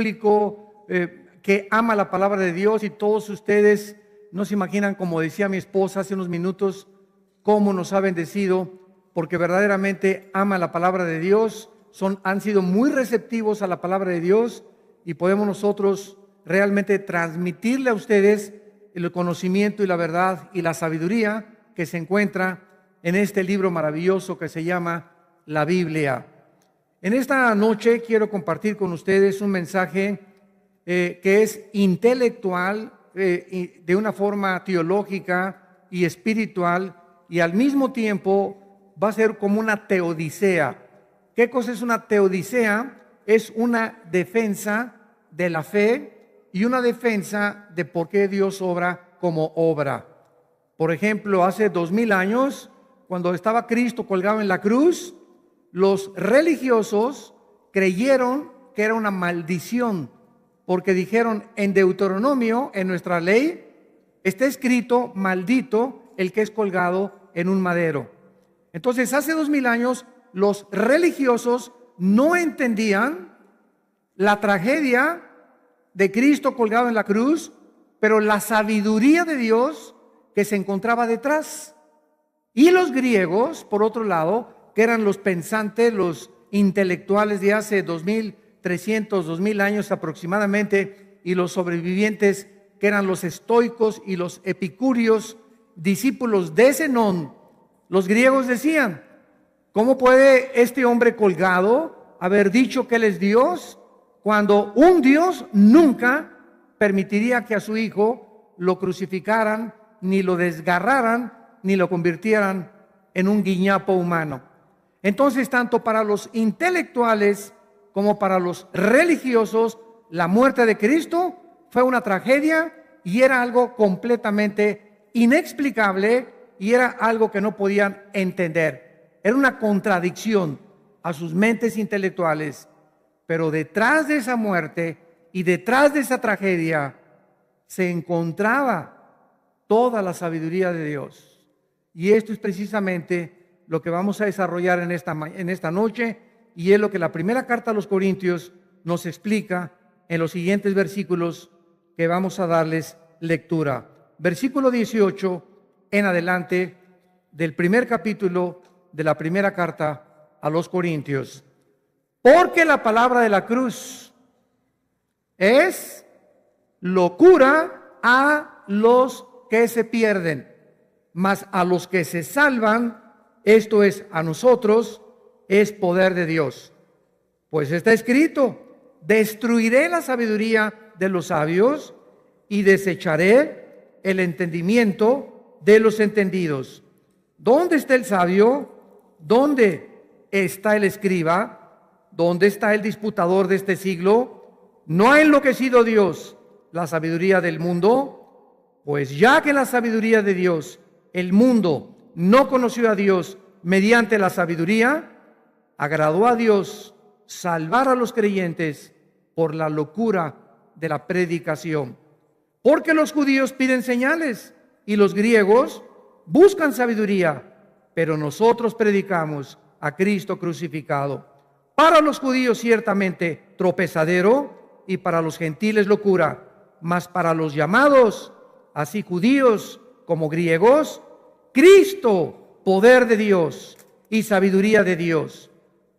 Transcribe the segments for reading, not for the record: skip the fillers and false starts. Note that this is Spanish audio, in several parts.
público que ama la palabra de Dios, y todos ustedes no se imaginan, como decía mi esposa hace unos minutos, cómo nos ha bendecido, porque verdaderamente ama la palabra de Dios, han sido muy receptivos a la palabra de Dios, y podemos nosotros realmente transmitirle a ustedes el conocimiento y la verdad y la sabiduría que se encuentra en este libro maravilloso que se llama la Biblia. En esta noche quiero compartir con ustedes un mensaje que es intelectual, de una forma teológica y espiritual, y al mismo tiempo va a ser como una teodicea. ¿Qué cosa es una teodicea? Es una defensa de la fe y una defensa de por qué Dios obra como obra. Por ejemplo, hace 2000 años, cuando estaba Cristo colgado en la cruz, los religiosos creyeron que era una maldición, porque dijeron: en Deuteronomio, en nuestra ley, está escrito: maldito el que es colgado en un madero. Entonces, hace 2000 años, los religiosos no entendían la tragedia de Cristo colgado en la cruz, pero la sabiduría de Dios que se encontraba detrás. Y los griegos, por otro lado, que eran los pensantes, los intelectuales de hace 2300, 2000 años aproximadamente, y los sobrevivientes, que eran los estoicos y los epicúreos, discípulos de Zenón, los griegos decían: ¿cómo puede este hombre colgado haber dicho que él es Dios, cuando un Dios nunca permitiría que a su hijo lo crucificaran, ni lo desgarraran, ni lo convirtieran en un guiñapo humano? Entonces, tanto para los intelectuales como para los religiosos, la muerte de Cristo fue una tragedia y era algo completamente inexplicable, y era algo que no podían entender. Era una contradicción a sus mentes intelectuales. Pero detrás de esa muerte y detrás de esa tragedia se encontraba toda la sabiduría de Dios. Y esto es precisamente lo que vamos a desarrollar en esta noche, y es lo que la primera carta a los Corintios nos explica en los siguientes versículos que vamos a darles lectura. Versículo 18 en adelante del primer capítulo de la primera carta a los Corintios. Porque la palabra de la cruz es locura a los que se pierden, mas a los que se salvan, esto es, a nosotros, es poder de Dios. Pues está escrito: destruiré la sabiduría de los sabios y desecharé el entendimiento de los entendidos. ¿Dónde está el sabio? ¿Dónde está el escriba? ¿Dónde está el disputador de este siglo? ¿No ha enloquecido Dios la sabiduría del mundo? Pues ya que la sabiduría de Dios, el mundo no conoció a Dios mediante la sabiduría, agradó a Dios salvar a los creyentes por la locura de la predicación. Porque los judíos piden señales y los griegos buscan sabiduría, pero nosotros predicamos a Cristo crucificado. Para los judíos ciertamente tropezadero, y para los gentiles locura, mas para los llamados, así judíos como griegos, Cristo, poder de Dios y sabiduría de Dios.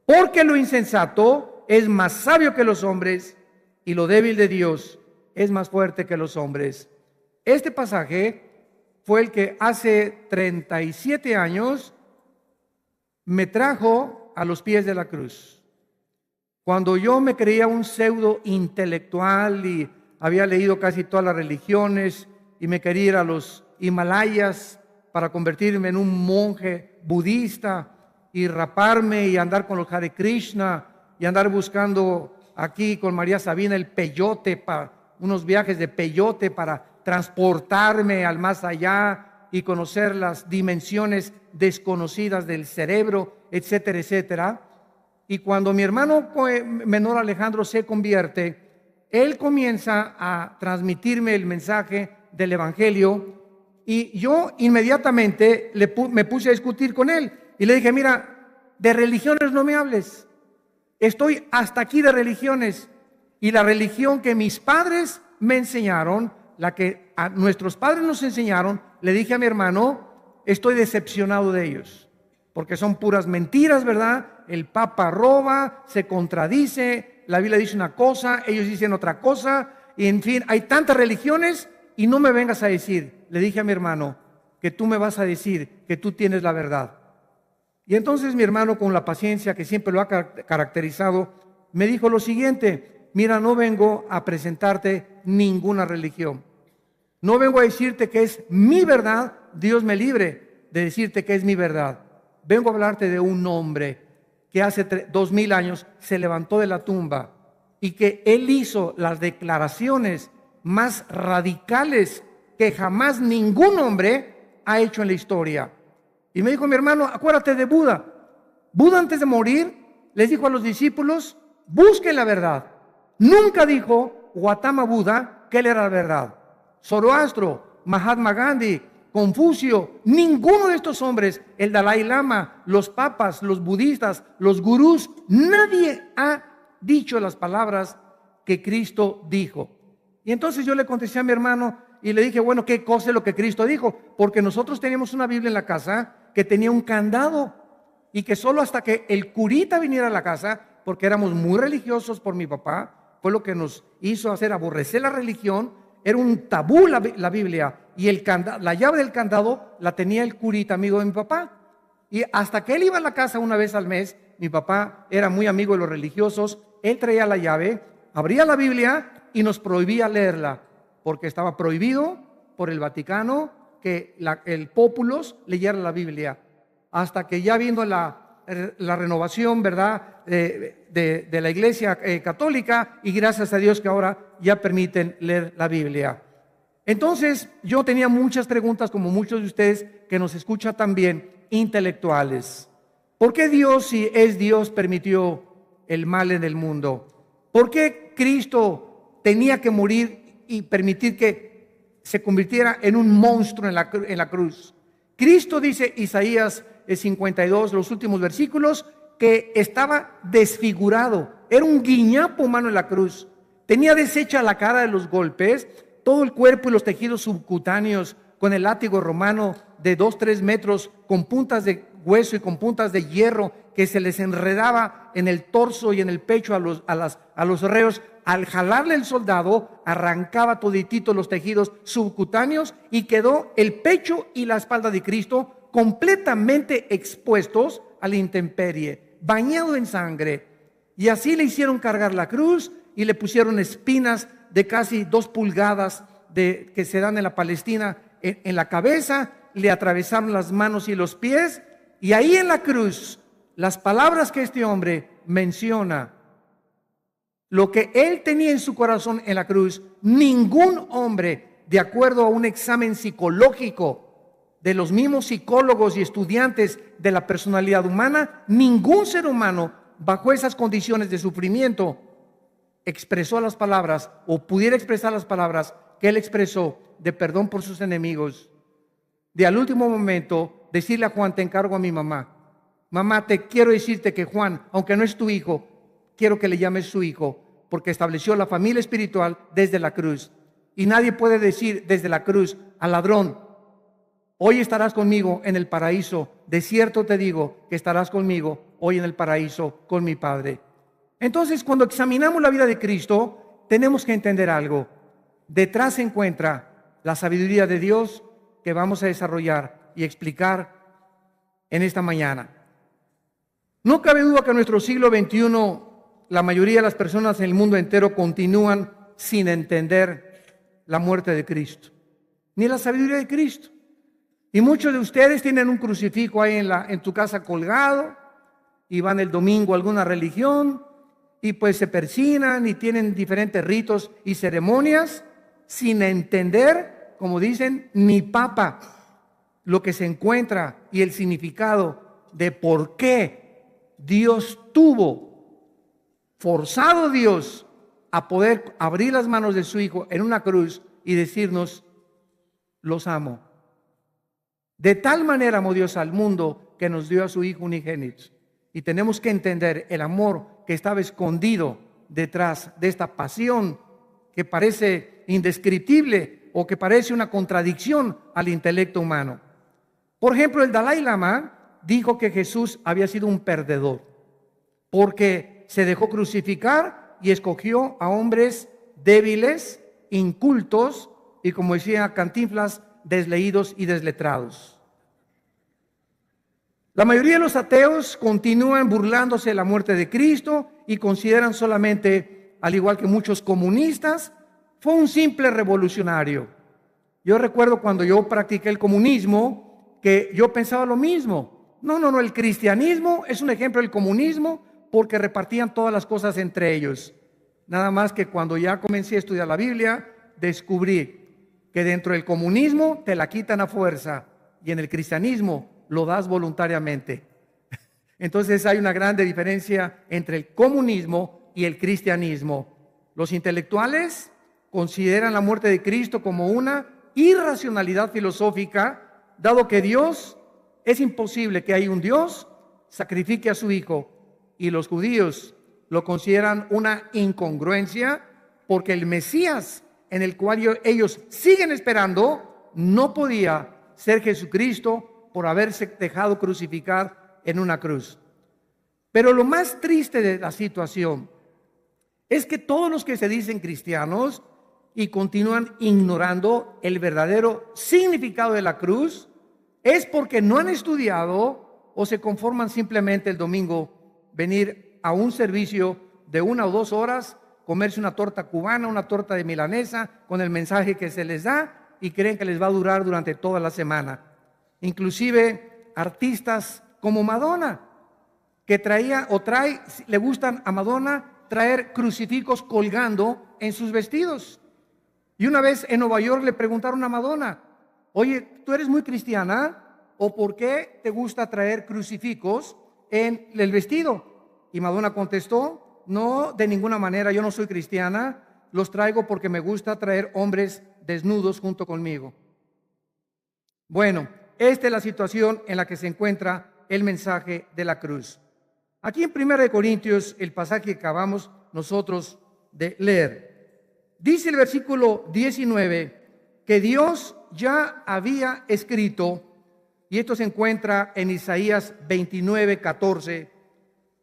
Porque lo insensato es más sabio que los hombres, y lo débil de Dios es más fuerte que los hombres. Este pasaje fue el que hace 37 años me trajo a los pies de la cruz. Cuando yo me creía un pseudo intelectual y había leído casi todas las religiones y me quería ir a los Himalayas para convertirme en un monje budista y raparme y andar con los Hare Krishna y andar buscando aquí con María Sabina el peyote, para unos viajes de peyote para transportarme al más allá y conocer las dimensiones desconocidas del cerebro, etcétera, etcétera. Y cuando mi hermano menor Alejandro se convierte, él comienza a transmitirme el mensaje del Evangelio, y yo inmediatamente me puse a discutir con él y le dije: mira, de religiones no me hables, estoy hasta aquí de religiones. Y la religión que mis padres me enseñaron, la que a nuestros padres nos enseñaron, le dije a mi hermano, estoy decepcionado de ellos, porque son puras mentiras, ¿verdad? El Papa roba, se contradice, la Biblia dice una cosa, ellos dicen otra cosa, y en fin, hay tantas religiones y no me vengas a decir, le dije a mi hermano, que tú me vas a decir que tú tienes la verdad. Y entonces mi hermano, con la paciencia que siempre lo ha caracterizado, me dijo lo siguiente: mira, no vengo a presentarte ninguna religión. No vengo a decirte que es mi verdad, Dios me libre de decirte que es mi verdad. Vengo a hablarte de un hombre que hace 2000 años se levantó de la tumba y que él hizo las declaraciones más radicales que jamás ningún hombre ha hecho en la historia. Y me dijo mi hermano, acuérdate de Buda. Buda, antes de morir, les dijo a los discípulos, busquen la verdad. Nunca dijo Gautama Buda que él era la verdad. Zoroastro, Mahatma Gandhi, Confucio, ninguno de estos hombres, el Dalai Lama, los papas, los budistas, los gurús, nadie ha dicho las palabras que Cristo dijo. Y entonces yo le contesté a mi hermano y le dije, bueno, ¿qué cosa es lo que Cristo dijo? Porque nosotros teníamos una Biblia en la casa que tenía un candado y que solo hasta que el curita viniera a la casa, porque éramos muy religiosos por mi papá, fue lo que nos hizo hacer aborrecer la religión. Era un tabú la Biblia, y la llave del candado la tenía el curita, amigo de mi papá. Y hasta que él iba a la casa una vez al mes, mi papá era muy amigo de los religiosos, él traía la llave, abría la Biblia y nos prohibía leerla, porque estaba prohibido por el Vaticano que el populos leyera la Biblia. Hasta que ya viendo la renovación, ¿verdad?, de la Iglesia católica, y gracias a Dios que ahora ya permiten leer la Biblia. Entonces yo tenía muchas preguntas, como muchos de ustedes que nos escuchan también, intelectuales. ¿Por qué Dios, si es Dios, permitió el mal en el mundo? ¿Por qué Cristo tenía que morir y permitir que se convirtiera en un monstruo en la cruz? Cristo, dice Isaías 52, los últimos versículos, que estaba desfigurado, era un guiñapo humano en la cruz, tenía deshecha la cara de los golpes, todo el cuerpo y los tejidos subcutáneos, con el látigo romano de 2-3 metros, con puntas de hueso y con puntas de hierro que se les enredaba en el torso y en el pecho a los reos. Al jalarle el soldado, arrancaba toditito los tejidos subcutáneos y quedó el pecho y la espalda de Cristo completamente expuestos a la intemperie, bañado en sangre. Y así le hicieron cargar la cruz y le pusieron espinas de casi 2 pulgadas que se dan en la Palestina en la cabeza, le atravesaron las manos y los pies, y ahí en la cruz, las palabras que este hombre menciona, lo que él tenía en su corazón en la cruz, ningún hombre, de acuerdo a un examen psicológico de los mismos psicólogos y estudiantes de la personalidad humana, ningún ser humano bajo esas condiciones de sufrimiento expresó las palabras o pudiera expresar las palabras que él expresó de perdón por sus enemigos, de al último momento decirle a Juan, te encargo a mi mamá, mamá, te quiero decirte que Juan, aunque no es tu hijo, quiero que le llames su hijo, porque estableció la familia espiritual desde la cruz. Y nadie puede decir desde la cruz al ladrón, hoy estarás conmigo en el paraíso, de cierto te digo que estarás conmigo hoy en el paraíso con mi Padre. Entonces, cuando examinamos la vida de Cristo, tenemos que entender algo. Detrás se encuentra la sabiduría de Dios que vamos a desarrollar y explicar en esta mañana. No cabe duda que en nuestro siglo XXI la mayoría de las personas en el mundo entero continúan sin entender la muerte de Cristo, ni la sabiduría de Cristo. Y muchos de ustedes tienen un crucifijo ahí en tu casa colgado y van el domingo a alguna religión y pues se persignan y tienen diferentes ritos y ceremonias sin entender, como dicen, ni papa, lo que se encuentra y el significado de por qué Dios forzado Dios a poder abrir las manos de su Hijo en una cruz y decirnos, los amo. De tal manera amó Dios al mundo que nos dio a su Hijo unigénito. Y tenemos que entender el amor que estaba escondido detrás de esta pasión que parece indescriptible o que parece una contradicción al intelecto humano. Por ejemplo, el Dalai Lama dijo que Jesús había sido un perdedor porque se dejó crucificar y escogió a hombres débiles, incultos y, como decía Cantinflas, desleídos y desletrados. La mayoría de los ateos continúan burlándose de la muerte de Cristo y consideran solamente, al igual que muchos comunistas, fue un simple revolucionario. Yo recuerdo cuando yo practiqué el comunismo que yo pensaba lo mismo. No, el cristianismo es un ejemplo del comunismo porque repartían todas las cosas entre ellos. Nada más que cuando ya comencé a estudiar la Biblia, descubrí que dentro del comunismo te la quitan a fuerza y en el cristianismo lo das voluntariamente. Entonces hay una grande diferencia entre el comunismo y el cristianismo. Los intelectuales consideran la muerte de Cristo como una irracionalidad filosófica, dado que Dios, es imposible que haya un Dios, sacrifique a su Hijo. Y los judíos lo consideran una incongruencia porque el Mesías en el cual ellos siguen esperando no podía ser Jesucristo por haberse dejado crucificar en una cruz. Pero lo más triste de la situación es que todos los que se dicen cristianos y continúan ignorando el verdadero significado de la cruz es porque no han estudiado o se conforman simplemente el domingo venir a un servicio de 1 o 2 horas, comerse una torta cubana, una torta de milanesa con el mensaje que se les da y creen que les va a durar durante toda la semana. Inclusive artistas como Madonna, que le gustan a Madonna traer crucifijos colgando en sus vestidos. Y una vez en Nueva York le preguntaron a Madonna: oye, ¿tú eres muy cristiana? ¿O por qué te gusta traer crucifijos en el vestido? Y Madonna contestó: no, de ninguna manera, yo no soy cristiana, los traigo porque me gusta traer hombres desnudos junto conmigo. Bueno, esta es la situación en la que se encuentra el mensaje de la cruz. Aquí en 1 Corintios, el pasaje que acabamos nosotros de leer, dice el versículo 19 que Dios ya había escrito, y esto se encuentra en Isaías 29:14,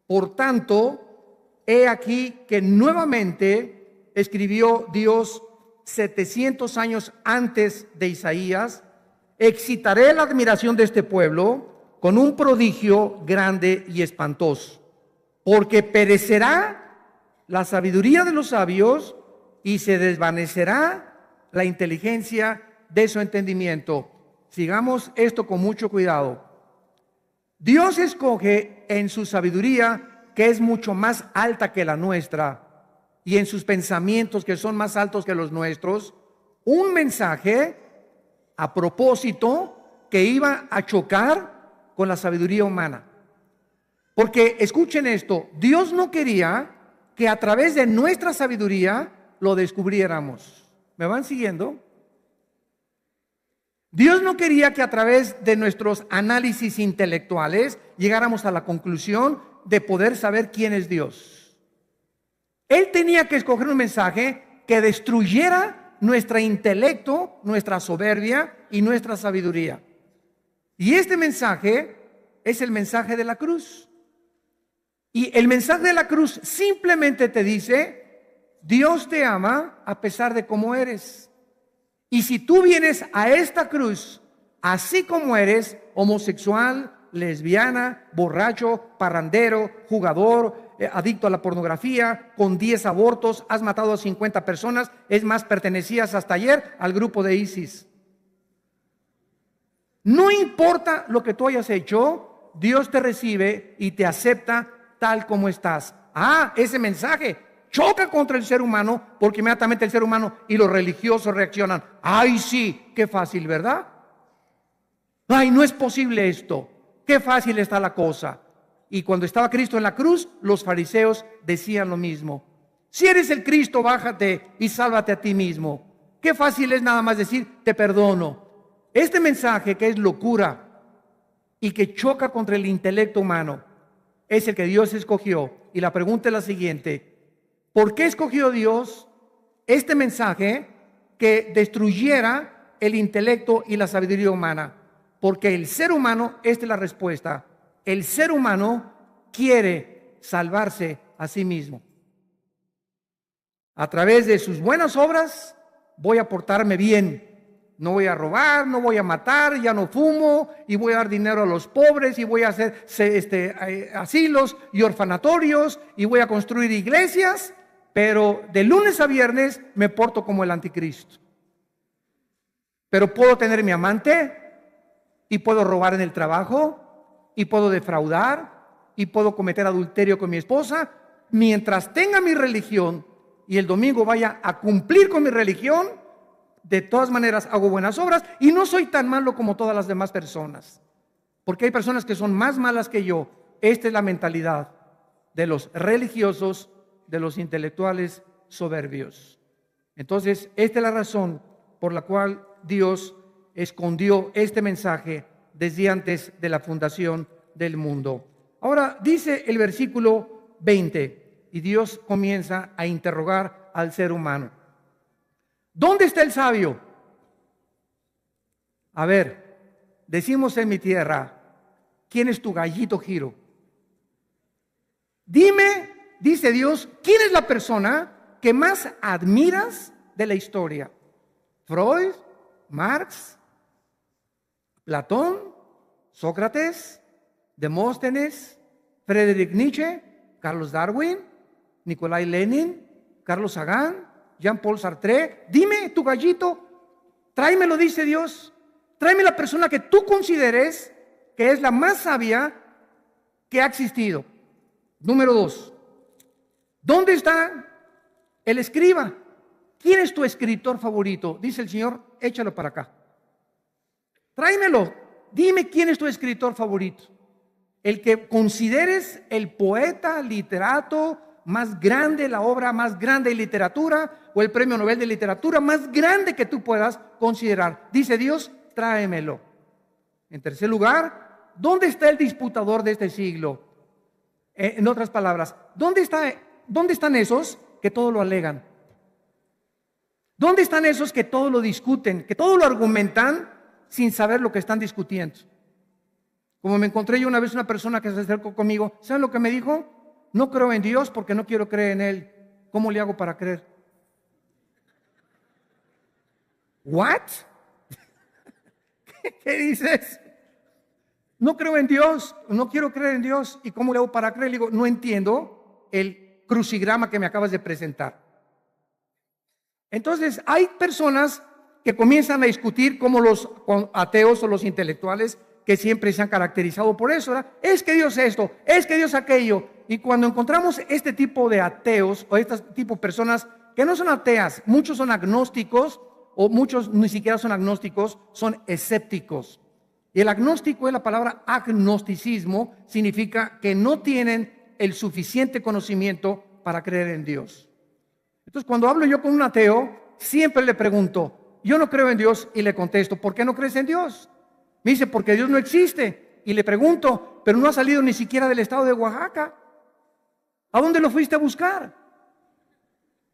por tanto, he aquí que nuevamente escribió Dios 700 años antes de Isaías: excitaré la admiración de este pueblo con un prodigio grande y espantoso, porque perecerá la sabiduría de los sabios y se desvanecerá la inteligencia de su entendimiento. Sigamos esto con mucho cuidado. Dios escoge en su sabiduría, que es mucho más alta que la nuestra, y en sus pensamientos, que son más altos que los nuestros, un mensaje a propósito que iba a chocar con la sabiduría humana. Porque escuchen esto, Dios no quería que a través de nuestra sabiduría lo descubriéramos. ¿Me van siguiendo? Dios no quería que a través de nuestros análisis intelectuales llegáramos a la conclusión de poder saber quién es Dios. Él tenía que escoger un mensaje que destruyera nuestro intelecto, nuestra soberbia y nuestra sabiduría. Y este mensaje es el mensaje de la cruz. Y el mensaje de la cruz simplemente te dice: Dios te ama a pesar de cómo eres. Y si tú vienes a esta cruz así como eres, homosexual, lesbiana, borracho, parrandero, jugador, adicto a la pornografía, con 10 abortos, has matado a 50 personas, es más, pertenecías hasta ayer al grupo de ISIS. No importa lo que tú hayas hecho, Dios te recibe y te acepta tal como estás. Ese mensaje choca contra el ser humano, porque inmediatamente el ser humano y los religiosos reaccionan: ¡ay, sí! ¡Qué fácil!, ¿verdad? ¡Ay, no es posible esto! ¡Qué fácil está la cosa! Y cuando estaba Cristo en la cruz, los fariseos decían lo mismo: si eres el Cristo, bájate y sálvate a ti mismo. Qué fácil es nada más decir: te perdono. Este mensaje, que es locura y que choca contra el intelecto humano, es el que Dios escogió. Y la pregunta es la siguiente: ¿Por qué escogió Dios este mensaje que destruyera el intelecto y la sabiduría humana? Porque el ser humano, esta es la respuesta, el ser humano quiere salvarse a sí mismo. A través de sus buenas obras voy a portarme bien. No voy a robar, no voy a matar, ya no fumo y voy a dar dinero a los pobres y voy a hacer asilos y orfanatorios y voy a construir iglesias, pero de lunes a viernes me porto como el anticristo. Pero puedo tener mi amante y puedo robar en el trabajo y puedo defraudar y puedo cometer adulterio con mi esposa mientras tenga mi religión y el domingo vaya a cumplir con mi religión. De todas maneras hago buenas obras y no soy tan malo como todas las demás personas, porque hay personas que son más malas que yo. Esta es la mentalidad de los religiosos, de los intelectuales soberbios. Entonces, esta es la razón por la cual Dios escondió este mensaje desde antes de la fundación del mundo. Ahora dice el versículo 20, y Dios comienza a interrogar al ser humano. ¿Dónde está el sabio? A ver, decimos en mi tierra, ¿quién es tu gallito giro? Dime, dice Dios, ¿quién es la persona que más admiras de la historia? ¿Freud? ¿Marx? ¿Platón? ¿Sócrates? ¿Demóstenes? ¿Friedrich Nietzsche? ¿Carlos Darwin? ¿Nikolai Lenin? ¿Carlos Sagan? Jean-Paul Sartre? Dime tu gallito, tráemelo, dice Dios. Tráeme la persona que tú consideres que es la más sabia que ha existido. Número 2, ¿dónde está el escriba? ¿Quién es tu escritor favorito? Dice el Señor, échalo para acá. Tráemelo, dime quién es tu escritor favorito. El que consideres el poeta, literato más grande, la obra más grande de literatura o el premio Nobel de literatura más grande que tú puedas considerar. Dice Dios, tráemelo. En tercer lugar, ¿dónde está el disputador de este siglo? En otras palabras, ¿dónde están esos que todo lo alegan? ¿Dónde están esos que todo lo discuten, que todo lo argumentan sin saber lo que están discutiendo? Como me encontré yo una vez una persona que se acercó conmigo, ¿saben lo que me dijo? No creo en Dios porque no quiero creer en Él. ¿Cómo le hago para creer? ¿What? ¿Qué dices? No creo en Dios, no quiero creer en Dios. ¿Y cómo le hago para creer? Le digo, no entiendo el crucigrama que me acabas de presentar. Entonces, hay personas que comienzan a discutir como los ateos o los intelectuales que siempre se han caracterizado por eso, ¿verdad? Es que Dios esto, es que Dios aquello. Y cuando encontramos este tipo de ateos o este tipo de personas que no son ateas, muchos son agnósticos o muchos ni siquiera son agnósticos, son escépticos. Y el agnóstico es la palabra agnosticismo, significa que no tienen el suficiente conocimiento para creer en Dios. Entonces, cuando hablo yo con un ateo, siempre le pregunto, yo no creo en Dios, y le contesto, ¿por qué no crees en Dios? Me dice, porque Dios no existe. Y le pregunto, pero no ha salido ni siquiera del estado de Oaxaca. ¿A dónde lo fuiste a buscar?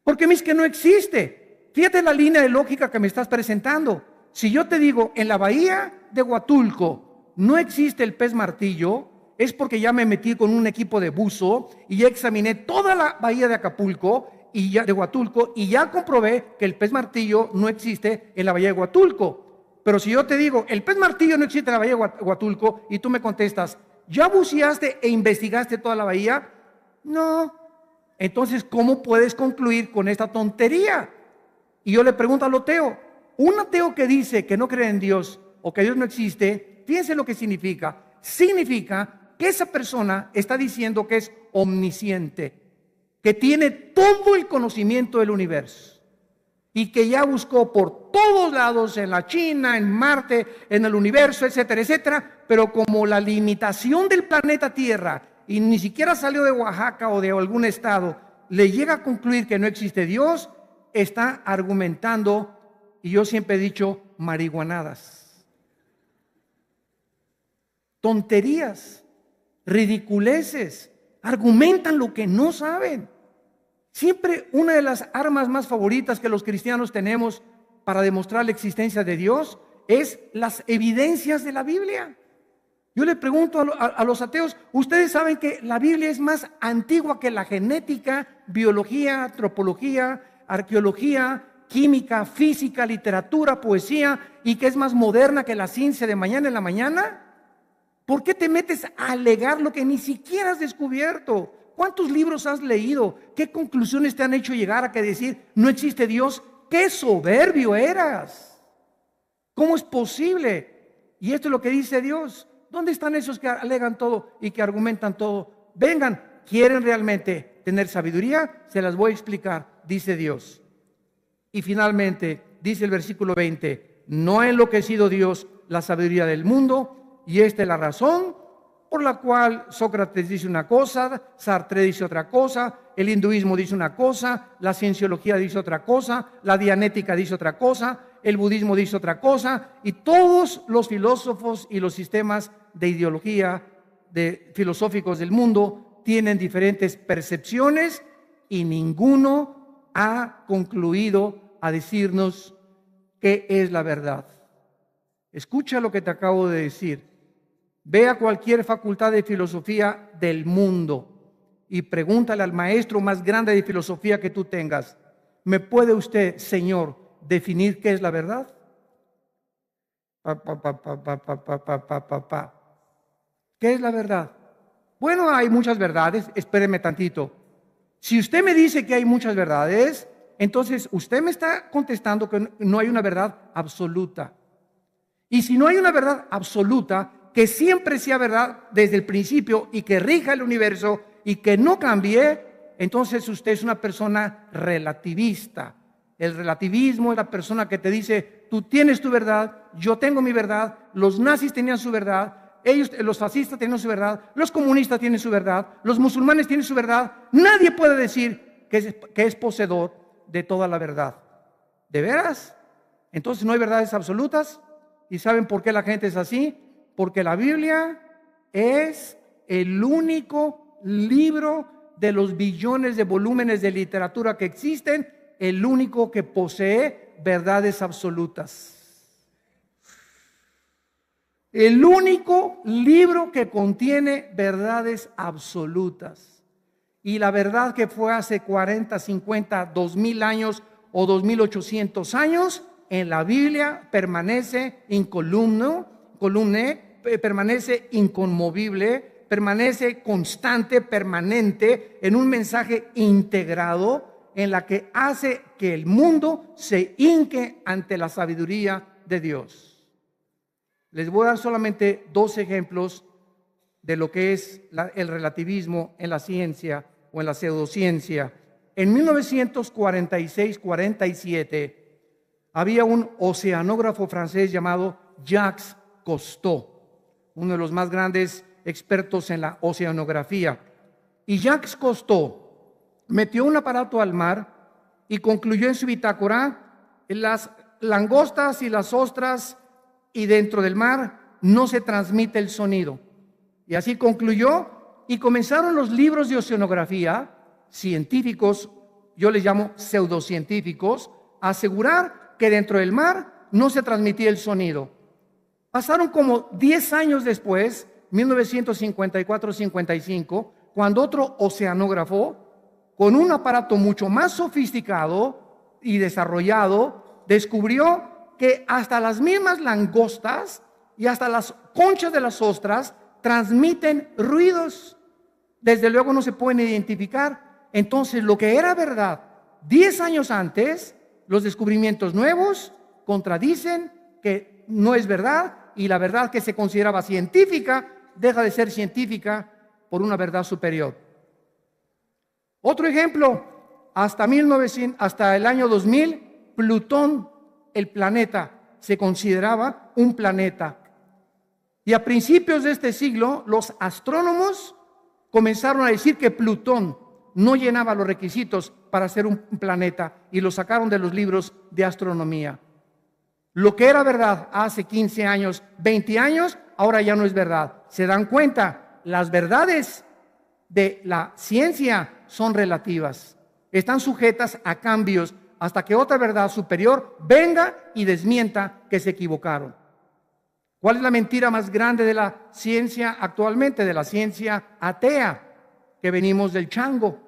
Porque me dice que no existe. Fíjate la línea de lógica que me estás presentando. Si yo te digo, en la bahía de Huatulco no existe el pez martillo, es porque ya me metí con un equipo de buzo y ya examiné toda la bahía de Acapulco y ya de Huatulco y ya comprobé que el pez martillo no existe en la bahía de Huatulco. Pero si yo te digo, el pez martillo no existe en la bahía de Huatulco y tú me contestas, ¿ya buceaste e investigaste toda la bahía? No. Entonces, ¿cómo puedes concluir con esta tontería? Y yo le pregunto al ateo, un ateo que dice que no cree en Dios o que Dios no existe, fíjense lo que significa. Significa que esa persona está diciendo que es omnisciente, que tiene todo el conocimiento del universo y que ya buscó por todos lados, en la China, en Marte, en el universo, etcétera, etcétera, pero como la limitación del planeta Tierra y ni siquiera salió de Oaxaca o de algún estado, le llega a concluir que no existe Dios, está argumentando, y yo siempre he dicho, marihuanadas, tonterías, ridiculeces, argumentan lo que no saben. Siempre una de las armas más favoritas que los cristianos tenemos para demostrar la existencia de Dios es las evidencias de la Biblia. Yo le pregunto a los ateos, ¿ustedes saben que la Biblia es más antigua que la genética, biología, antropología, arqueología, química, física, literatura, poesía, y que es más moderna que la ciencia de mañana en la mañana? ¿Por qué te metes a alegar lo que ni siquiera has descubierto? ¿Cuántos libros has leído? ¿Qué conclusiones te han hecho llegar a que decir no existe Dios? ¡Qué soberbio eras! ¿Cómo es posible? Y esto es lo que dice Dios. ¿Dónde están esos que alegan todo y que argumentan todo? Vengan, ¿quieren realmente tener sabiduría? Se las voy a explicar, dice Dios. Y finalmente, dice el versículo 20, no ha enloquecido Dios la sabiduría del mundo, y esta es la razón por la cual Sócrates dice una cosa, Sartre dice otra cosa, el hinduismo dice una cosa, la cienciología dice otra cosa, la dianética dice otra cosa, el budismo dice otra cosa, y todos los filósofos y los sistemas de ideología filosóficos del mundo tienen diferentes percepciones y ninguno ha concluido a decirnos qué es la verdad. Escucha lo que te acabo de decir. Ve a cualquier facultad de filosofía del mundo y pregúntale al maestro más grande de filosofía que tú tengas, ¿me puede usted, señor, definir qué es la verdad? ¿Qué es la verdad? Bueno, hay muchas verdades, espéreme tantito. Si usted me dice que hay muchas verdades, entonces usted me está contestando que no hay una verdad absoluta. Y si no hay una verdad absoluta, que siempre sea verdad desde el principio y que rija el universo y que no cambie, entonces usted es una persona relativista. El relativismo es la persona que te dice, tú tienes tu verdad, yo tengo mi verdad, los nazis tenían su verdad, ellos, los fascistas tienen su verdad, los comunistas tienen su verdad, los musulmanes tienen su verdad. Nadie puede decir que es poseedor de toda la verdad. ¿De veras? Entonces no hay verdades absolutas. ¿Y saben por qué la gente es así? Porque la Biblia es el único libro de los billones de volúmenes de literatura que existen, el único que posee verdades absolutas. El único libro que contiene verdades absolutas. Y la verdad que fue hace 40, 50, 2000 años o 2800 años, en la Biblia permanece incolume, permanece inconmovible, permanece constante, permanente, en un mensaje integrado en la que hace que el mundo se hinque ante la sabiduría de Dios. Les voy a dar solamente dos ejemplos de lo que es el relativismo en la ciencia o en la pseudociencia. En 1946-47 había un oceanógrafo francés llamado Jacques Cousteau, uno de los más grandes expertos en la oceanografía. Y Jacques Cousteau metió un aparato al mar y concluyó en su bitácora: las langostas y las ostras y dentro del mar no se transmite el sonido. Y así concluyó, y comenzaron los libros de oceanografía científicos, yo les llamo pseudocientíficos, a asegurar que dentro del mar no se transmitía el sonido. Pasaron como 10 años después, 1954-55, cuando otro oceanógrafo, con un aparato mucho más sofisticado y desarrollado, descubrió que hasta las mismas langostas y hasta las conchas de las ostras transmiten ruidos. Desde luego no se pueden identificar. Entonces, lo que era verdad 10 años antes, los descubrimientos nuevos contradicen que no es verdad, y la verdad que se consideraba científica deja de ser científica por una verdad superior. Otro ejemplo, hasta el año 2000, Plutón, el planeta, se consideraba un planeta. Y a principios de este siglo, los astrónomos comenzaron a decir que Plutón no llenaba los requisitos para ser un planeta, y lo sacaron de los libros de astronomía. Lo que era verdad hace 15 años, 20 años, ahora ya no es verdad. ¿Se dan cuenta? Las verdades de la ciencia son relativas. están sujetas a cambios hasta que otra verdad superior venga y desmienta que se equivocaron. ¿Cuál es la mentira más grande de la ciencia actualmente? De la ciencia atea, que venimos del chango,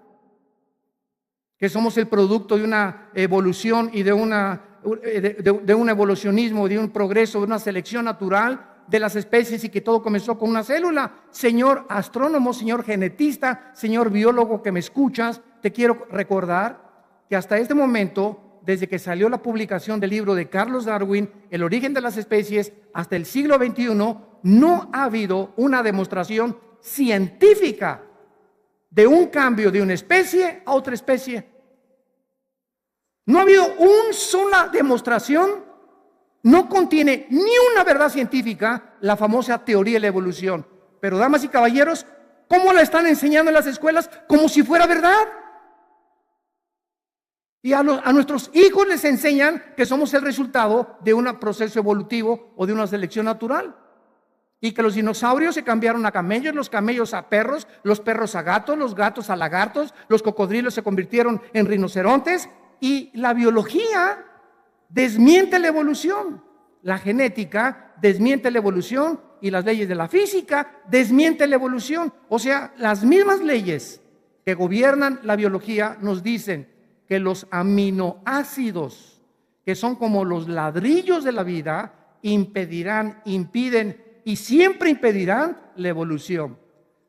que somos el producto de una evolución y de un evolucionismo, de un progreso, de una selección natural de las especies, y que todo comenzó con una célula. Señor astrónomo, señor genetista, señor biólogo que me escuchas, te quiero recordar que hasta este momento, desde que salió la publicación del libro de Carlos Darwin, El origen de las especies, hasta el siglo XXI, no ha habido una demostración científica de un cambio de una especie a otra especie. No ha habido una sola demostración. No contiene ni una verdad científica la famosa teoría de la evolución. Pero, damas y caballeros, ¿cómo la están enseñando en las escuelas? Como si fuera verdad. Y a nuestros hijos les enseñan que somos el resultado de un proceso evolutivo o de una selección natural. Y que los dinosaurios se cambiaron a camellos, los camellos a perros, los perros a gatos, los gatos a lagartos, los cocodrilos se convirtieron en rinocerontes. Y la biología desmiente la evolución. La genética desmiente la evolución y las leyes de la física desmienten la evolución. O sea, las mismas leyes que gobiernan la biología nos dicen que los aminoácidos, que son como los ladrillos de la vida, impiden y siempre impedirán la evolución.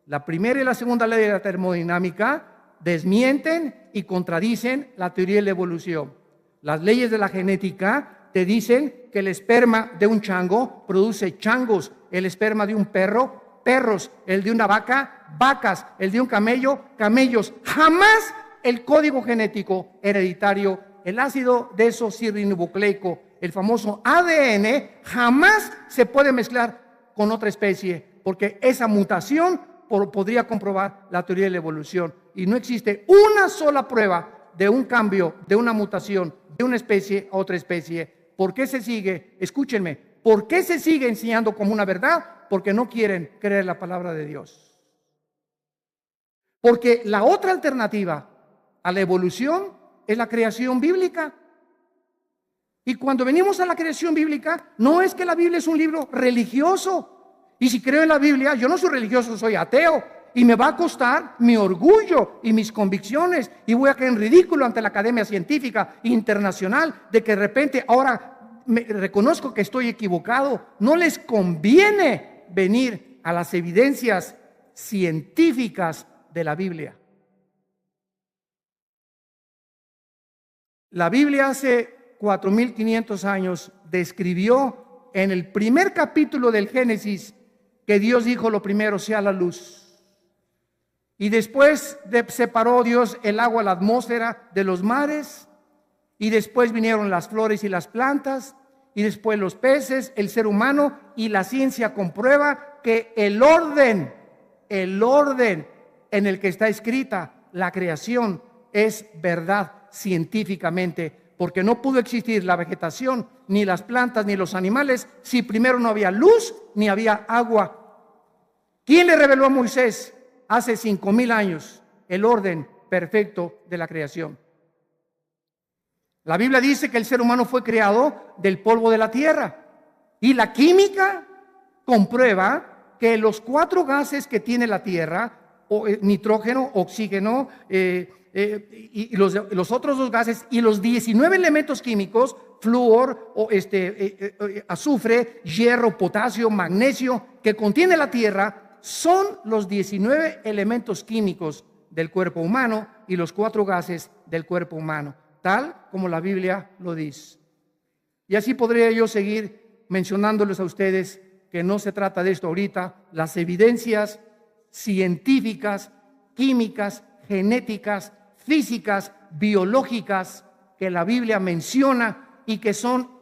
La primera y la segunda ley de la termodinámica desmienten y contradicen la teoría de la evolución. Las leyes de la genética te dicen que el esperma de un chango produce changos, el esperma de un perro, perros, el de una vaca, vacas, el de un camello, camellos. Jamás el código genético hereditario, el ácido desoxirribonucleico, el famoso ADN, jamás se puede mezclar con otra especie, porque esa mutación podría comprobar la teoría de la evolución. Y no existe una sola prueba de un cambio, de una mutación, de una especie a otra especie. ¿Por qué se sigue? Escúchenme, ¿por qué se sigue enseñando como una verdad? Porque no quieren creer la palabra de Dios. Porque la otra alternativa a la evolución es la creación bíblica. Y cuando venimos a la creación bíblica, no es que la Biblia es un libro religioso. Y si creo en la Biblia, yo no soy religioso, soy ateo. Y me va a costar mi orgullo y mis convicciones. Y voy a caer en ridículo ante la Academia Científica Internacional de que de repente ahora me reconozco que estoy equivocado. No les conviene venir a las evidencias científicas de la Biblia. La Biblia hace 4.500 años describió en el primer capítulo del Génesis que Dios dijo lo primero, sea la luz. Y después separó Dios el agua, la atmósfera de los mares. Y después vinieron las flores y las plantas. Y después los peces, el ser humano. Y la ciencia comprueba que el orden en el que está escrita la creación es verdad científicamente, porque no pudo existir la vegetación, ni las plantas, ni los animales, si primero no había luz, ni había agua. ¿Quién le reveló a Moisés hace 5,000 años el orden perfecto de la creación? La Biblia dice que el ser humano fue creado del polvo de la tierra, y la química comprueba que los 4 gases que tiene la tierra, nitrógeno, oxígeno, y los otros 2 gases y los 19 elementos químicos, flúor, azufre, hierro, potasio, magnesio, que contiene la tierra, son los 19 elementos químicos del cuerpo humano y los 4 gases del cuerpo humano, tal como la Biblia lo dice. Y así podría yo seguir mencionándoles a ustedes que no se trata de esto ahorita. Las evidencias científicas, químicas, genéticas, físicas, biológicas que la Biblia menciona y que son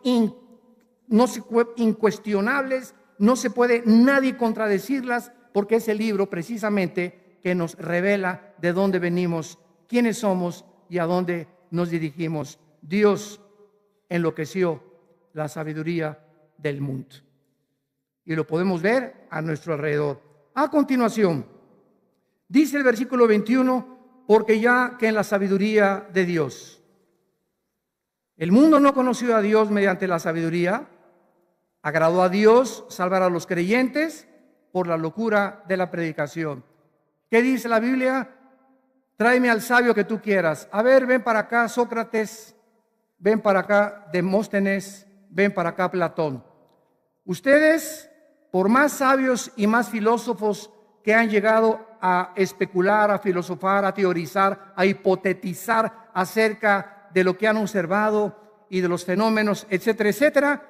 incuestionables, no se puede nadie contradecirlas, porque es el libro precisamente que nos revela de dónde venimos, quiénes somos y a dónde nos dirigimos. Dios enloqueció la sabiduría del mundo. Y lo podemos ver a nuestro alrededor. A continuación, dice el versículo 21, porque ya que en la sabiduría de Dios. El mundo no conoció a Dios mediante la sabiduría. Agradó a Dios salvar a los creyentes por la locura de la predicación. ¿Qué dice la Biblia? Tráeme al sabio que tú quieras. A ver, ven para acá Sócrates, ven para acá Demóstenes, ven para acá Platón. Ustedes, por más sabios y más filósofos que han llegado a especular, a filosofar, a teorizar, a hipotetizar acerca de lo que han observado y de los fenómenos, etcétera, etcétera,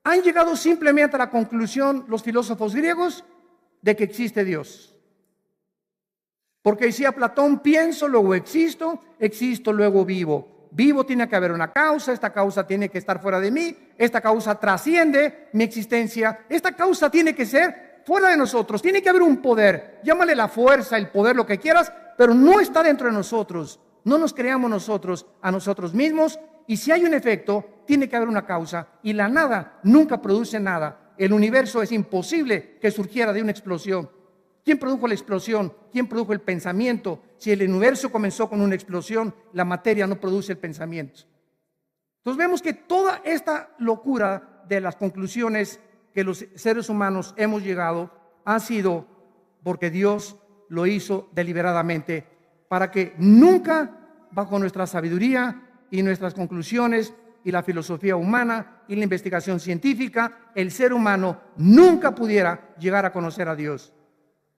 han llegado simplemente a la conclusión, los filósofos griegos, de que existe Dios. Porque decía Platón, pienso, luego existo, existo, luego vivo. Vivo tiene que haber una causa, esta causa tiene que estar fuera de mí, esta causa trasciende mi existencia, esta causa tiene que ser fuera de nosotros, tiene que haber un poder, llámale la fuerza, el poder, lo que quieras, pero no está dentro de nosotros, no nos creamos nosotros a nosotros mismos, y si hay un efecto, tiene que haber una causa, y la nada nunca produce nada. El universo es imposible que surgiera de una explosión. ¿Quién produjo la explosión? ¿Quién produjo el pensamiento? Si el universo comenzó con una explosión, la materia no produce el pensamiento. Entonces vemos que toda esta locura de las conclusiones que los seres humanos hemos llegado ha sido porque Dios lo hizo deliberadamente para que nunca, bajo nuestra sabiduría y nuestras conclusiones y la filosofía humana y la investigación científica, el ser humano nunca pudiera llegar a conocer a Dios.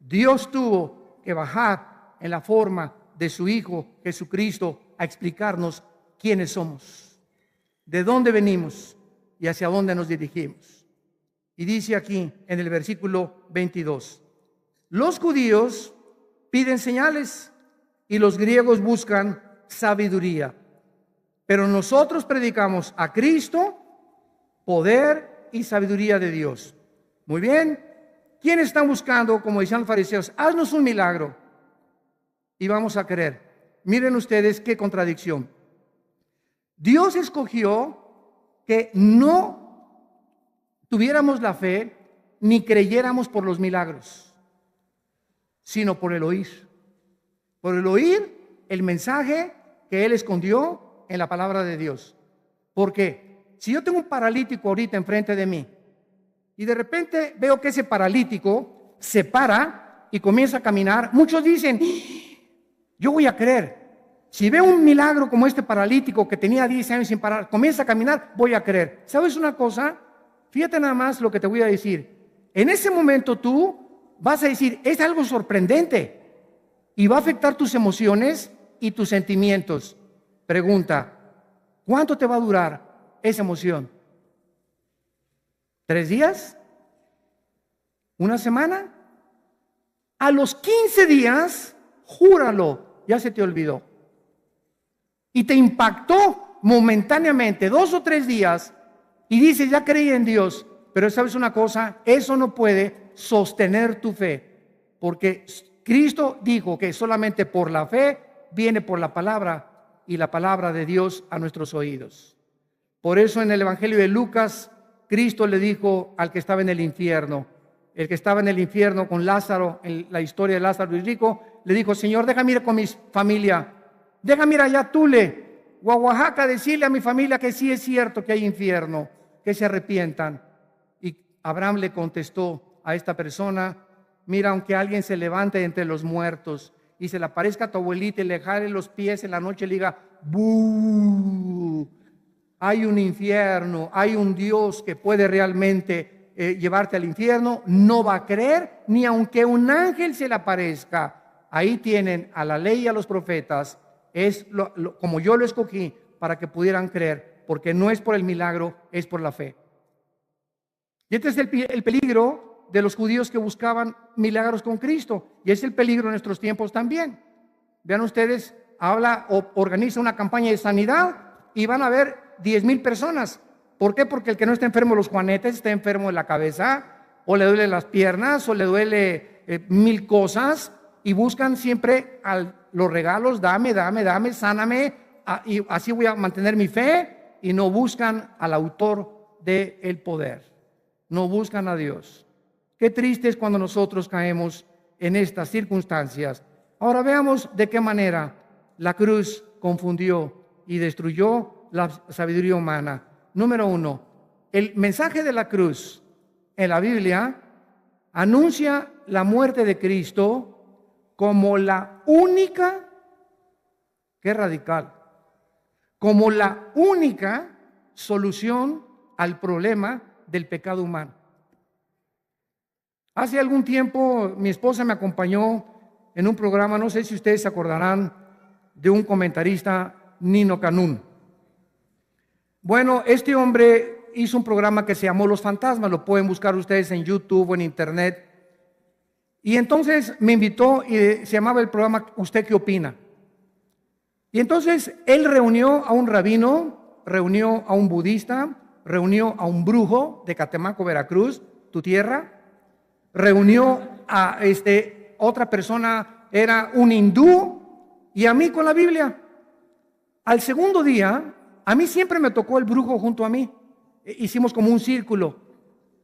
Dios tuvo que bajar en la forma de su Hijo Jesucristo a explicarnos quiénes somos, de dónde venimos y hacia dónde nos dirigimos. Y dice aquí en el versículo 22, los judíos piden señales y los griegos buscan sabiduría, pero nosotros predicamos a Cristo, poder y sabiduría de Dios. Muy bien. ¿Quiénes están buscando, como decían los fariseos, haznos un milagro y vamos a creer? Miren ustedes qué contradicción. Dios escogió que no tuviéramos la fe ni creyéramos por los milagros, sino por el oír. Por el oír el mensaje que Él escondió en la palabra de Dios. Porque si yo tengo un paralítico ahorita enfrente de mí, y de repente veo que ese paralítico se para y comienza a caminar, muchos dicen, yo voy a creer. Si veo un milagro como este paralítico que tenía 10 años sin parar, comienza a caminar, voy a creer. ¿Sabes una cosa? Fíjate nada más lo que te voy a decir. En ese momento tú vas a decir, es algo sorprendente y va a afectar tus emociones y tus sentimientos. Pregunta, ¿cuánto te va a durar esa emoción? ¿3 días? ¿Una semana? A los 15 días, júralo, ya se te olvidó. Y te impactó momentáneamente, 2 o 3 días, y dices, ya creí en Dios. Pero ¿sabes una cosa? Eso no puede sostener tu fe, porque Cristo dijo que solamente por la fe viene por la palabra, y la palabra de Dios a nuestros oídos. Por eso en el Evangelio de Lucas, Cristo le dijo al que estaba en el infierno, el que estaba en el infierno con Lázaro, en la historia de Lázaro y rico, le dijo, Señor, déjame ir con mi familia, déjame ir allá a Tule o a Oaxaca, decirle a mi familia que sí es cierto que hay infierno, que se arrepientan. Y Abraham le contestó a esta persona, mira, aunque alguien se levante entre los muertos y se le aparezca a tu abuelita y le jale los pies en la noche y le diga, ¡bú! Hay un infierno, hay un Dios que puede realmente llevarte al infierno, no va a creer, ni aunque un ángel se le aparezca. Ahí tienen a la ley y a los profetas, es como yo lo escogí para que pudieran creer, porque no es por el milagro, es por la fe. Y este es el peligro de los judíos que buscaban milagros con Cristo, y es el peligro en nuestros tiempos también. Vean ustedes, organiza una campaña de sanidad y van a ver 10,000 personas. ¿Por qué? Porque el que no está enfermo de los juanetes está enfermo de la cabeza, o le duele las piernas, o le duele 1000 cosas, y buscan siempre los regalos, dame, sáname, y así voy a mantener mi fe, y no buscan al autor del poder, no buscan a Dios. Qué triste es cuando nosotros caemos en estas circunstancias, Ahora veamos de qué manera la cruz confundió y destruyó la sabiduría humana. Número 1, el mensaje de la cruz en la Biblia anuncia la muerte de Cristo como la única, qué radical, como la única solución al problema del pecado humano. Hace algún tiempo mi esposa me acompañó en un programa, no sé si ustedes se acordarán, de un comentarista, Nino Canún. Bueno, este hombre hizo un programa que se llamó Los Fantasmas, lo pueden buscar ustedes en YouTube o en Internet. Y entonces me invitó y se llamaba el programa ¿Usted qué opina? Y entonces él reunió a un rabino, reunió a un budista, reunió a un brujo de Catemaco, Veracruz, tu tierra, reunió a otra persona, era un hindú, y a mí con la Biblia. Al segundo día, a mí siempre me tocó el brujo junto a mí. Hicimos como un círculo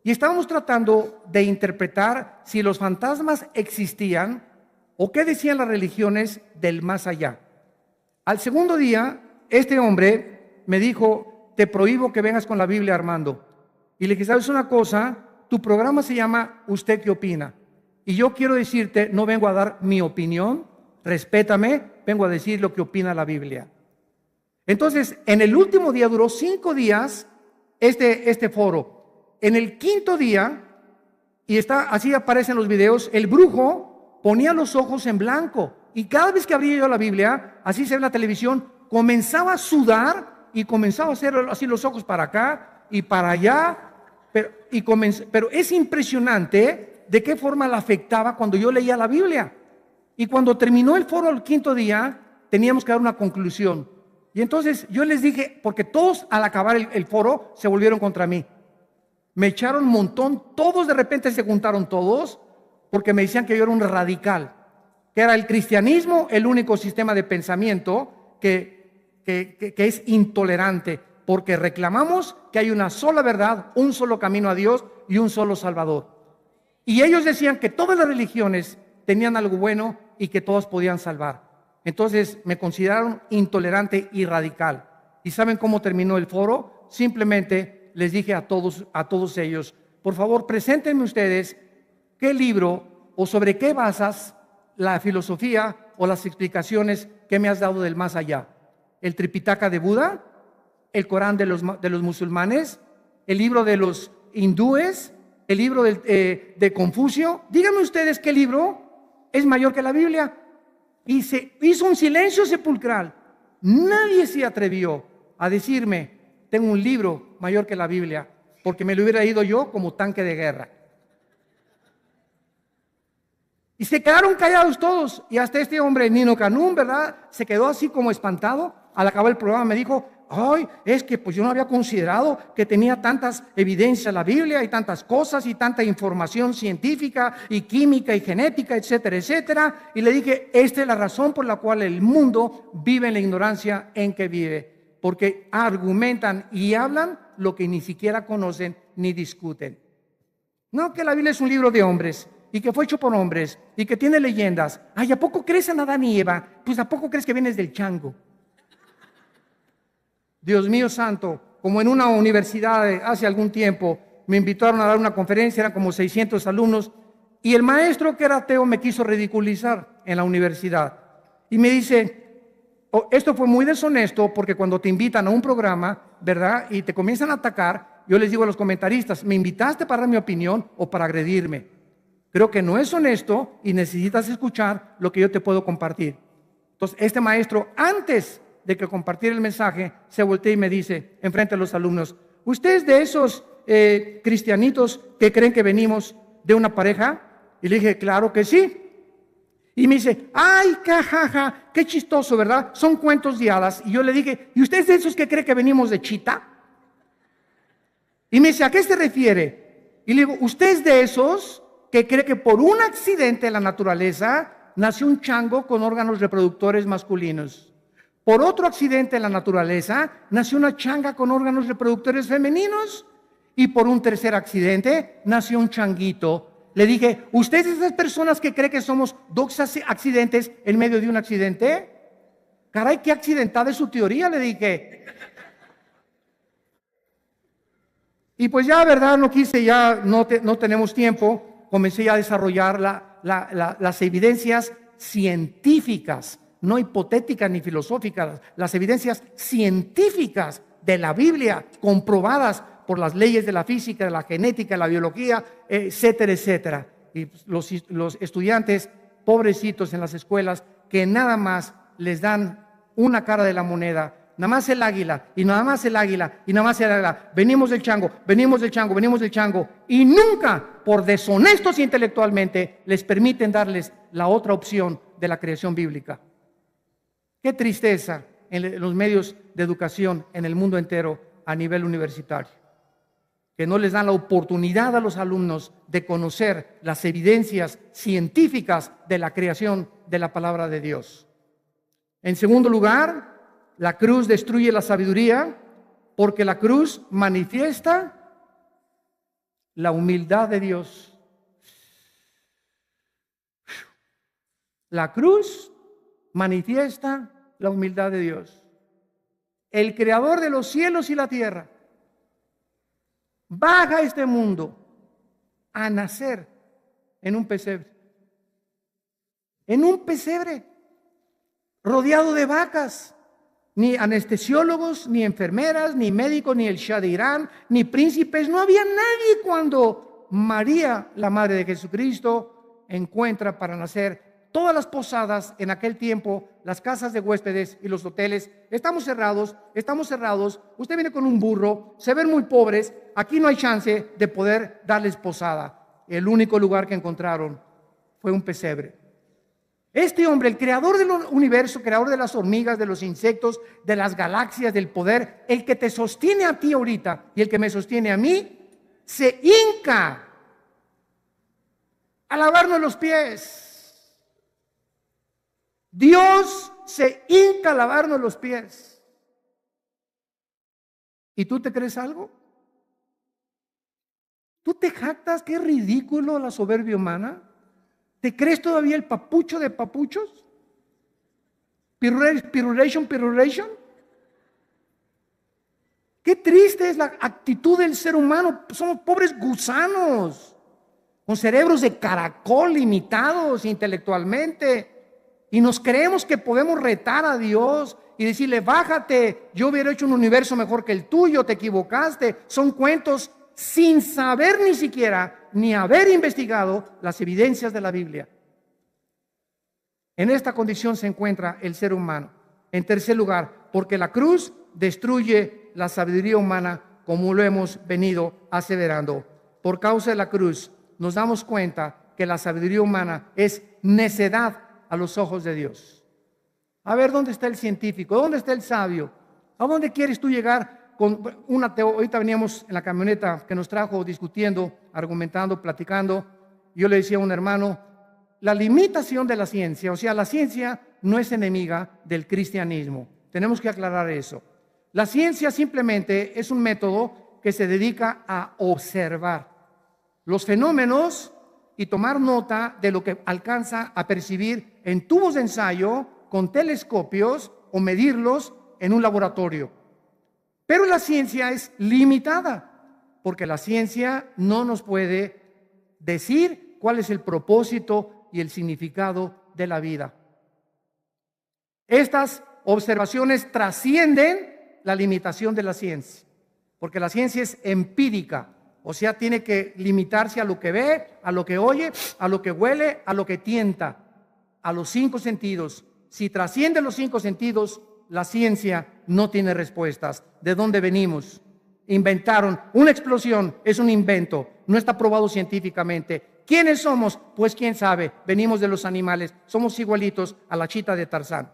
y estábamos tratando de interpretar si los fantasmas existían o qué decían las religiones del más allá. Al segundo día, este hombre me dijo: te prohíbo que vengas con la Biblia, Armando. Y le dije: ¿sabes una cosa? Tu programa se llama ¿Usted qué opina? Y yo quiero decirte, no vengo a dar mi opinión, respétame, vengo a decir lo que opina la Biblia. Entonces, en el último día, duró 5 días este foro. En el quinto día, y así aparecen los videos, el brujo ponía los ojos en blanco. Y cada vez que abría yo la Biblia, así se ve en la televisión, comenzaba a sudar y comenzaba a hacer así los ojos para acá y para allá. Pero es impresionante de qué forma la afectaba cuando yo leía la Biblia. Y cuando terminó el foro el quinto día, teníamos que dar una conclusión. Y entonces yo les dije, porque todos al acabar el foro se volvieron contra mí. Me echaron un montón, todos de repente se juntaron todos, porque me decían que yo era un radical, que era el cristianismo el único sistema de pensamiento que es intolerante, porque reclamamos que hay una sola verdad, un solo camino a Dios y un solo Salvador. Y ellos decían que todas las religiones tenían algo bueno y que todos podían salvar. Entonces me consideraron intolerante y radical. ¿Y saben cómo terminó el foro? Simplemente les dije a todos ellos: por favor, preséntenme ustedes qué libro o sobre qué basas la filosofía o las explicaciones que me has dado del más allá. ¿El Tripitaka de Buda? ¿El Corán de los musulmanes? ¿El libro de los hindúes? ¿El libro de Confucio? Díganme ustedes qué libro es mayor que la Biblia. Y se hizo un silencio sepulcral. Nadie se atrevió a decirme: tengo un libro mayor que la Biblia, porque me lo hubiera ido yo como tanque de guerra. Y se quedaron callados todos. Y hasta este hombre, Nino Canún, ¿verdad?, se quedó así como espantado. Al acabar el programa me dijo: ay, es que pues yo no había considerado que tenía tantas evidencias la Biblia y tantas cosas y tanta información científica y química y genética, etcétera, etcétera. Y le dije: esta es la razón por la cual el mundo vive en la ignorancia en que vive, porque argumentan y hablan lo que ni siquiera conocen ni discuten. No, que la Biblia es un libro de hombres y que fue hecho por hombres y que tiene leyendas. Ay, ¿a poco crees en Adán y Eva? Pues ¿a poco crees que vienes del chango? Dios mío santo, como en una universidad hace algún tiempo me invitaron a dar una conferencia, eran como 600 alumnos, y el maestro, que era ateo, me quiso ridiculizar en la universidad. Y me dice: esto fue muy deshonesto, porque cuando te invitan a un programa, ¿verdad?, y te comienzan a atacar, yo les digo a los comentaristas: ¿me invitaste para dar mi opinión o para agredirme? Creo que no es honesto y necesitas escuchar lo que yo te puedo compartir. Entonces, este maestro, antes de que compartiera el mensaje, se voltea y me dice, enfrente a los alumnos: ¿ustedes de esos cristianitos que creen que venimos de una pareja? Y le dije: claro que sí. Y me dice: ay, jajaja, qué chistoso, ¿verdad? Son cuentos de hadas. Y yo le dije: ¿y ustedes de esos que creen que venimos de chita? Y me dice: ¿a qué se refiere? Y le digo: ¿usted es de esos que cree que por un accidente en la naturaleza nació un chango con órganos reproductores masculinos? Por otro accidente en la naturaleza nació una changa con órganos reproductores femeninos, y por un tercer accidente nació un changuito. Le dije, ¿usted es de esas personas que cree que somos dos accidentes en medio de un accidente? Caray, qué accidentada es su teoría, le dije. Y pues ya, verdad, no quise, ya no tenemos tiempo. Comencé ya a desarrollar las evidencias científicas, no hipotéticas ni filosóficas, las evidencias científicas de la Biblia, comprobadas por las leyes de la física, de la genética, de la biología, etcétera, etcétera. Y los estudiantes, pobrecitos en las escuelas, que nada más les dan una cara de la moneda, nada más el águila, y nada más el águila, y nada más el águila. Venimos del chango, venimos del chango, venimos del chango, y nunca, por deshonestos intelectualmente, les permiten darles la otra opción de la creación bíblica. Qué tristeza en los medios de educación en el mundo entero a nivel universitario, que no les dan la oportunidad a los alumnos de conocer las evidencias científicas de la creación de la palabra de Dios. En segundo lugar, la cruz destruye la sabiduría porque la cruz manifiesta la humildad de Dios. La cruz manifiesta la humildad de Dios. El creador de los cielos y la tierra baja a este mundo a nacer en un pesebre. En un pesebre, rodeado de vacas. Ni anestesiólogos, ni enfermeras, ni médicos, ni el Shah de Irán, ni príncipes. No había nadie cuando María, la madre de Jesucristo, encuentra para nacer. Todas las posadas en aquel tiempo, las casas de huéspedes y los hoteles, estamos cerrados. Usted viene con un burro, se ven muy pobres. Aquí no hay chance de poder darles posada. El único lugar que encontraron fue un pesebre. Este hombre, el creador del universo, creador de las hormigas, de los insectos, de las galaxias, del poder, el que te sostiene a ti ahorita y el que me sostiene a mí, se hinca a lavarnos los pies. Dios se hinca a lavarnos los pies. ¿Y tú te crees algo? ¿Tú te jactas? Qué ridículo la soberbia humana. ¿Te crees todavía el papucho de papuchos? Pirulation. Qué triste es la actitud del ser humano. Somos pobres gusanos, con cerebros de caracol limitados intelectualmente. Y nos creemos que podemos retar a Dios y decirle, bájate, yo hubiera hecho un universo mejor que el tuyo, te equivocaste. Son cuentos sin saber ni siquiera, ni haber investigado las evidencias de la Biblia. En esta condición se encuentra el ser humano. En tercer lugar, porque la cruz destruye la sabiduría humana, como lo hemos venido aseverando. Por causa de la cruz, nos damos cuenta que la sabiduría humana es necedad a los ojos de Dios. A ver, ¿dónde está el científico? ¿Dónde está el sabio? ¿A dónde quieres tú llegar? Ahorita veníamos en la camioneta que nos trajo discutiendo, argumentando, platicando. Yo le decía a un hermano, la limitación de la ciencia, o sea, la ciencia no es enemiga del cristianismo. Tenemos que aclarar eso. La ciencia simplemente es un método que se dedica a observar los fenómenos y tomar nota de lo que alcanza a percibir en tubos de ensayo, con telescopios o medirlos en un laboratorio. Pero la ciencia es limitada, porque la ciencia no nos puede decir cuál es el propósito y el significado de la vida. Estas observaciones trascienden la limitación de la ciencia, porque la ciencia es empírica, o sea, tiene que limitarse a lo que ve, a lo que oye, a lo que huele, a lo que tienta, a los 5 sentidos. Si trasciende los 5 sentidos, la ciencia no tiene respuestas. ¿De dónde venimos? Inventaron una explosión, es un invento, no está probado científicamente. ¿Quiénes somos? Pues quién sabe, venimos de los animales, somos igualitos a la chita de Tarzán.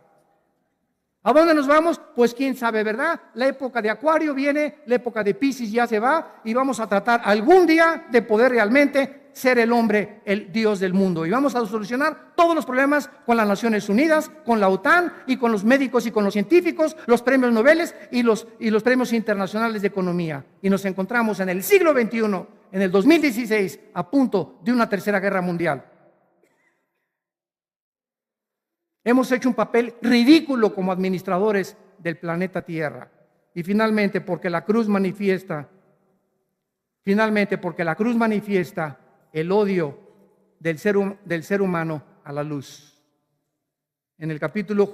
¿A dónde nos vamos? Pues quién sabe, ¿verdad? La época de Acuario viene, la época de Piscis ya se va y vamos a tratar algún día de poder realmente ser el hombre, el Dios del mundo. Y vamos a solucionar todos los problemas con las Naciones Unidas, con la OTAN y con los médicos y con los científicos, los premios Nobel y los premios internacionales de economía. Y nos encontramos en el siglo XXI en el 2016 a punto de una tercera guerra mundial. Hemos hecho un papel ridículo como administradores del planeta Tierra. Y finalmente, porque la cruz manifiesta el odio del ser humano a la luz. En el capítulo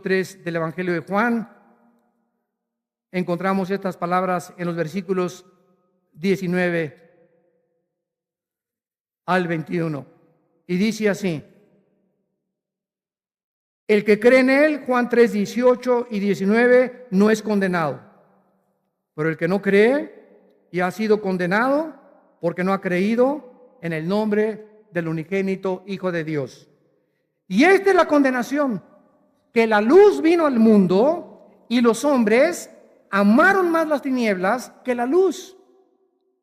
3 del Evangelio de Juan, encontramos estas palabras en los versículos 19 al 21. Y dice así: el que cree en él, Juan 3, 18 y 19, no es condenado. Pero el que no cree y ha sido condenado porque no ha creído en el nombre del unigénito Hijo de Dios. Y esta es la condenación, que la luz vino al mundo y los hombres amaron más las tinieblas que la luz.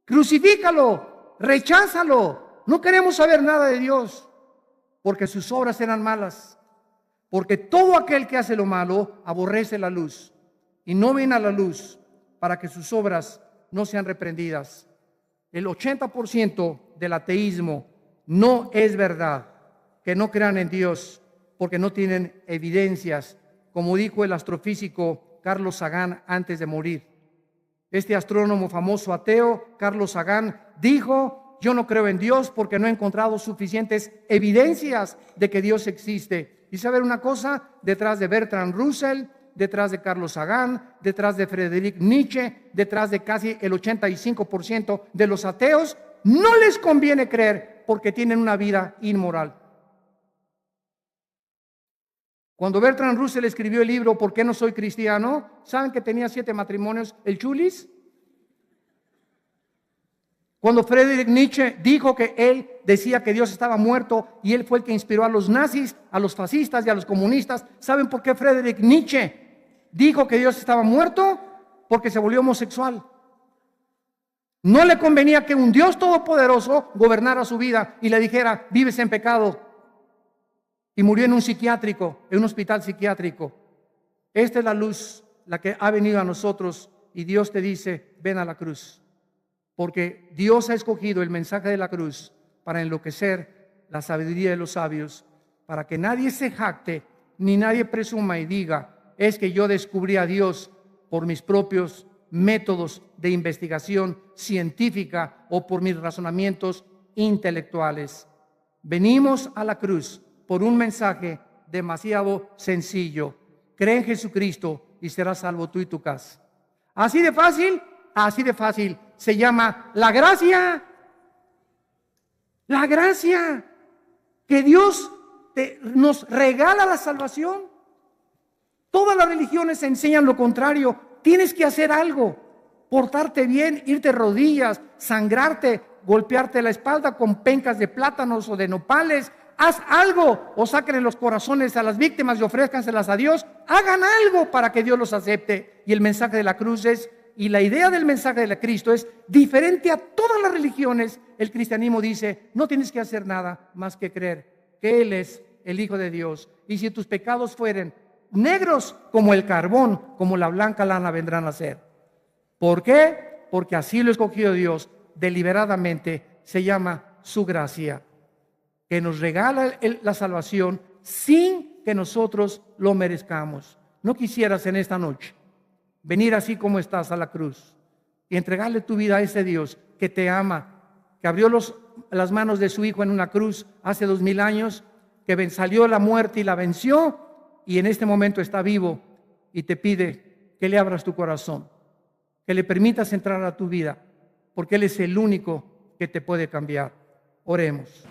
Crucifícalo, recházalo. No queremos saber nada de Dios, porque sus obras eran malas. Porque todo aquel que hace lo malo aborrece la luz y no viene a la luz para que sus obras no sean reprendidas. El 80% del ateísmo no es verdad, que no crean en Dios porque no tienen evidencias, como dijo el astrofísico Carlos Sagan antes de morir. Este astrónomo famoso ateo, Carlos Sagan, dijo: yo no creo en Dios porque no he encontrado suficientes evidencias de que Dios existe. Y saber una cosa, detrás de Bertrand Russell, detrás de Carlos Sagan, detrás de Friedrich Nietzsche, detrás de casi el 85% de los ateos, no les conviene creer porque tienen una vida inmoral. Cuando Bertrand Russell escribió el libro ¿Por qué no soy cristiano? ¿Saben que tenía 7 matrimonios el chulis? Cuando Friedrich Nietzsche dijo que él decía que Dios estaba muerto y él fue el que inspiró a los nazis, a los fascistas y a los comunistas, ¿saben por qué Friedrich Nietzsche dijo que Dios estaba muerto? Porque se volvió homosexual. No le convenía que un Dios todopoderoso gobernara su vida y le dijera: vives en pecado. Y murió en un hospital psiquiátrico. Esta es la luz, la que ha venido a nosotros, y Dios te dice: ven a la cruz. Porque Dios ha escogido el mensaje de la cruz para enloquecer la sabiduría de los sabios, para que nadie se jacte ni nadie presuma y diga: es que yo descubrí a Dios por mis propios métodos de investigación científica o por mis razonamientos intelectuales. Venimos a la cruz por un mensaje demasiado sencillo: cree en Jesucristo y serás salvo tú y tu casa. Así de fácil, así de fácil. Se llama la gracia. La gracia. Que Dios nos regala la salvación. Todas las religiones enseñan lo contrario. Tienes que hacer algo. Portarte bien, irte de rodillas, sangrarte, golpearte la espalda con pencas de plátanos o de nopales. Haz algo, o saquen los corazones a las víctimas y ofrézcanselas a Dios. Hagan algo para que Dios los acepte. Y el mensaje de la cruz es, y la idea del mensaje de Cristo es diferente a todas las religiones. El cristianismo dice: no tienes que hacer nada más que creer que Él es el Hijo de Dios. Y si tus pecados fueren negros como el carbón, como la blanca lana vendrán a ser. ¿Por qué? Porque así lo escogió Dios deliberadamente. Se llama su gracia, que nos regala la salvación sin que nosotros lo merezcamos. ¿No quisieras en esta noche venir así como estás a la cruz y entregarle tu vida a ese Dios que te ama, que abrió las manos de su Hijo en una cruz hace 2000 años, que salió la muerte y la venció, y en este momento está vivo y te pide que le abras tu corazón, que le permitas entrar a tu vida, porque Él es el único que te puede cambiar? Oremos.